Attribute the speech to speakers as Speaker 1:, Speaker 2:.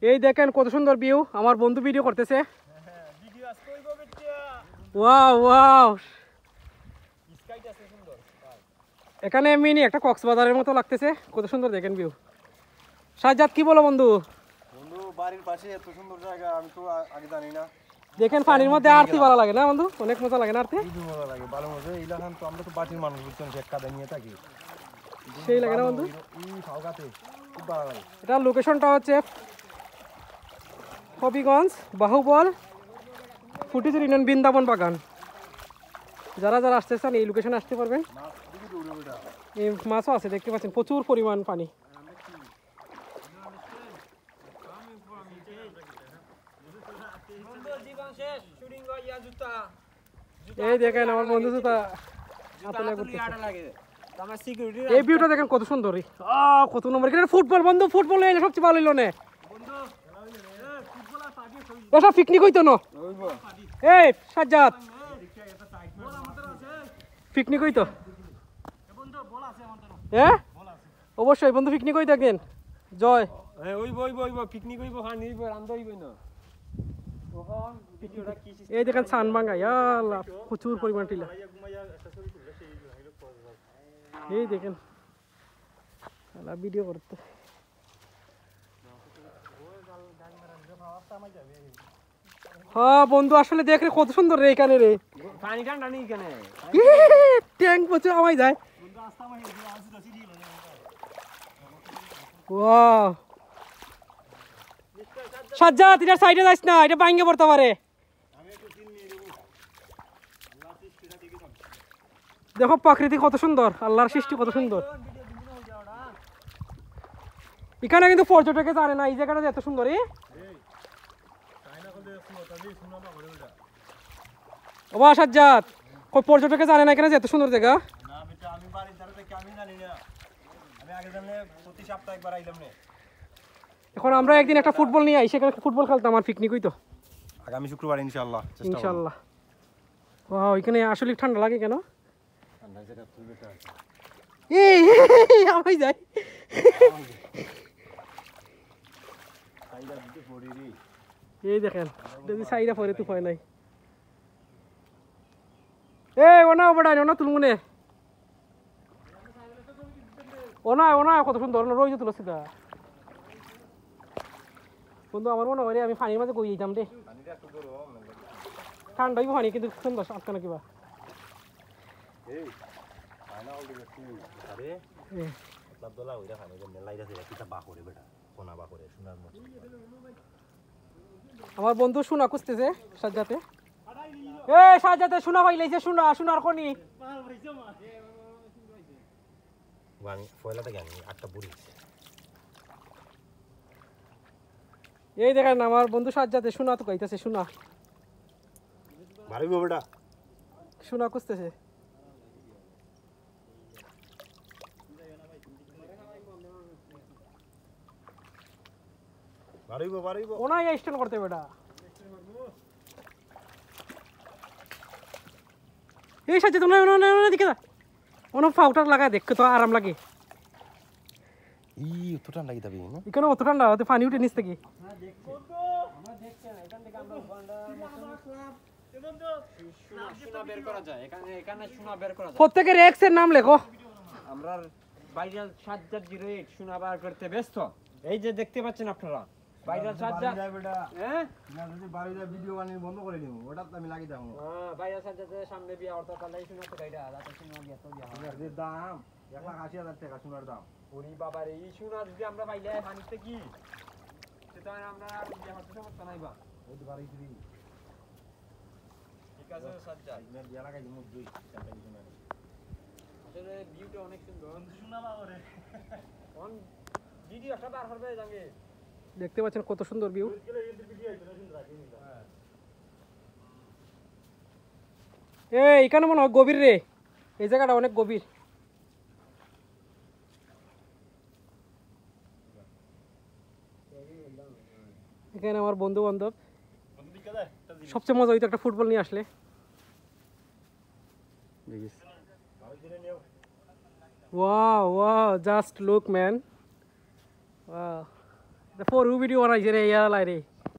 Speaker 1: এই দেখেন কত সুন্দর ভিউ, আমার বন্ধু ভিডিও করতেছে। ওয়াও ওয়াও, এখানে মিনি একটা কক্সবাজারের মতো লাগতেছে, কত সুন্দর দেখেন ভিউ। সাজ্জাদ কি বলো বন্ধু?
Speaker 2: বন্ধু বাড়ির পাশে এত সুন্দর জায়গা আমি তো আগে জানি না।
Speaker 1: দেখেন পানির মধ্যে আরতি ভালো লাগে না বন্ধু? অনেক মজা লাগে না আরতি?
Speaker 2: মজা লাগে, ভালো মজা। এইলাখান তো আমরা তো বাটির মানুষ বুঝছেন, এক কাদা নিয়ে থাকি,
Speaker 1: সেই লাগে না বন্ধু?
Speaker 2: খুব ভালো লাগে।
Speaker 1: এটা লোকেশনটা হচ্ছে হবিগঞ্জ, বাহুবল, ফুটিজুর ইউনিয়ন, বৃন্দাবন বাগান। যারা যারা আসতে চান এই লোকেশনে আসতে পারবেন। এই মাছও আছে দেখতে পাচ্ছেন, প্রচুর পরিমাণ পানি। এই দেখেন আমার বন্ধু জুতা, এই ভিউটা দেখেন কত সুন্দর, কত নম্বর। এখানে ফুটবল বন্ধু, ফুটবল সবচেয়ে ভালো হইলো না, এসব পিকনিক হইতো না। এই সাজ্জাদ পিকনিক হইতো, হ্যাঁ অবশ্যই বন্ধু পিকনিক হইতো একদিন। জয়
Speaker 2: পিকনিক হইব, পানি হইব, রান্না হইব না।
Speaker 1: এই দেখেন সানবাঙ্গা, আল্লাহ প্রচুর পরিমাণ টিলা। এই দেখেন ভিডিও করতে। হ্যাঁ বন্ধু আসলে দেখ রে কত সুন্দর রে এখানে রে,
Speaker 2: পানি ঠান্ডা নেই এখানে,
Speaker 1: ট্যাঙ্ক প্রচুর আমায় যায়। ওয়াও সাজ্জাদ এটার সাইডে যাস না, এটা ভাঙে পড়তে পারে। দেখো প্রকৃতি কত সুন্দর, আল্লাহর সৃষ্টি কত সুন্দর। এখানে কিন্তু পর্যটকে জানে না এই জায়গাটা এত সুন্দর। ওবা সাজ্জাদ পর্যটকে জানে না এখানে এত সুন্দর জায়গা। এখন আমরা একদিন একটা ফুটবল নিয়ে আই, সেখানে ফুটবল খেলতাম, আমার পিকনিক হইতো
Speaker 2: আগামী শুক্রবার ইনশাআল্লাহ।
Speaker 1: ইনশাআল্লাহ। ওয়াও এখানে আসলে ঠান্ডা লাগে কেন? এই আমায় যায়। এই দেখেন যদি সাইডা পরে তুই হয় নাই। এই ওনা বড়াই ওনা তুলমুনে, ওনা ওনা কত সুন্দর রইজ তুলছি দা বন্ধু। আমার মনে হয় আমি পানির মাঝে গই যেতাম রে, ঠান্ডা হইব পানি কিন্তু সুন্দর আটকা না কিবা। আমার বন্ধু সোনা খুঁজতেছে সাজ্জাতে। এ সাজ্জাতে সোনা পাইলাইছে, সোনা সোনার খনি। এই দেখেন আমার বন্ধু সাজ্জাতে সোনা তো কইতাছে, সোনা সোনা খুঁজতেছে। ওনাই স্ট্যান্ড করতে বেটা। এই সাথে তোমরা দিকে যা, ওনা পাউডার লাগা দেখ তো আরাম লাগে।
Speaker 2: অত ঠান্ডা কি যাবে
Speaker 1: এখানে অত ঠান্ডা, ওতে পানি উঠে নিচ থেকে। প্রত্যেকের এক্স এর নাম লেখো।
Speaker 3: আমরা ভাইরাল সাজ্জাদ 08 সোনা বার করতে ব্যস্ত। এই যে দেখতে পাচ্ছেন আপনারা ভাইরাল সাজ্জাদ, হ্যাঁ
Speaker 2: না যদি বাড়িতে ভিডিও বানিয়ে বন্ধ করে দিব, ওটা তো আমি লাগিয়ে দাও।
Speaker 3: হ্যাঁ ভাইরাল সাজ্জাদের সামনে বিয়া অর্থাৎ তালাই সোনা তো গাইডা রাতে সোনা বিয়া তো বিয়া
Speaker 2: এর দাম 1,80,000 টাকা সোনার দাম।
Speaker 3: ওরে বাবা রে, এই সোনা যদি আমরা পাইলে পানিতে কি সেটা আমরা বিয়া করতে পারতাম না।
Speaker 2: ওই তো বাড়ি ফ্রি।
Speaker 3: ঠিক আছে সাজ্জাদ,
Speaker 2: আমি বিয়া লাগাই দিব দুই টাকা দিব না।
Speaker 3: আসলে ভিউটা অনেক সুন্দর, সোনা বাবারে কোন ভিডিও সব আর করবে জাঙ্গে।
Speaker 1: দেখতে পাচ্ছেন কত সুন্দর ভিউ। এই এখানে মনে হয় গভীর রে, এই জায়গাটা অনেক গভীর। এখানে আমার বন্ধু বান্ধব, সবচেয়ে মজা হইতো একটা ফুটবল নিয়ে আসলে। Wow wow just look man, Wow. The 4 video বানাইছে রে ইয়ার লাই রে